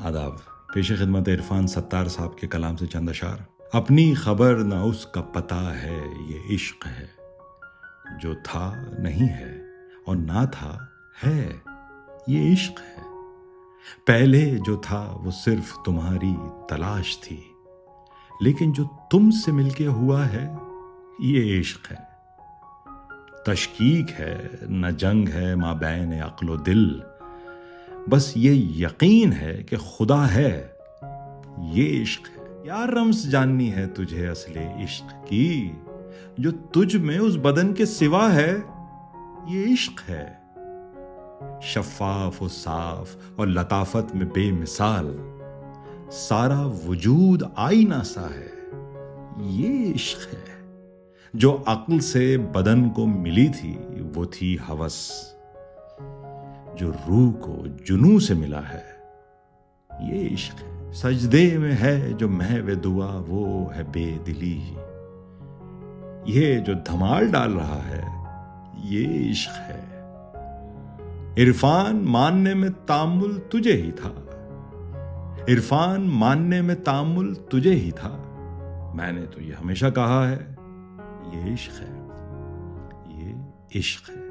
آداب. پیش خدمت عرفان ستار صاحب کے کلام سے چند اشعار. اپنی خبر نہ اس کا پتہ ہے یہ عشق ہے، جو تھا نہیں ہے اور نہ تھا ہے یہ عشق ہے. پہلے جو تھا وہ صرف تمہاری تلاش تھی، لیکن جو تم سے مل کے ہوا ہے یہ عشق ہے. تشکیک ہے نہ جنگ ہے مابین عقل و دل، بس یہ یقین ہے کہ خدا ہے یہ عشق ہے. کیا رمز جاننی ہے تجھے اصل عشق کی، جو تجھ میں اس بدن کے سوا ہے یہ عشق ہے. شفاف و صاف اور لطافت میں بے مثال، سارا وجود آئینہ سا ہے یہ عشق ہے. جو عقل سے بدن کو ملی تھی وہ تھی ہوس، جو روح کو جنوں سے ملا ہے یہ عشق ہے. سجدے میں ہے جو محو دعا وہ ہے بے دلی، یہ جو دھمال ڈال رہا ہے یہ عشق ہے. عرفان ماننے میں تامل تجھے ہی تھا، عرفان ماننے میں تامل تجھے ہی تھا. میں نے تو یہ ہمیشہ کہا ہے یہ عشق ہے، یہ عشق ہے.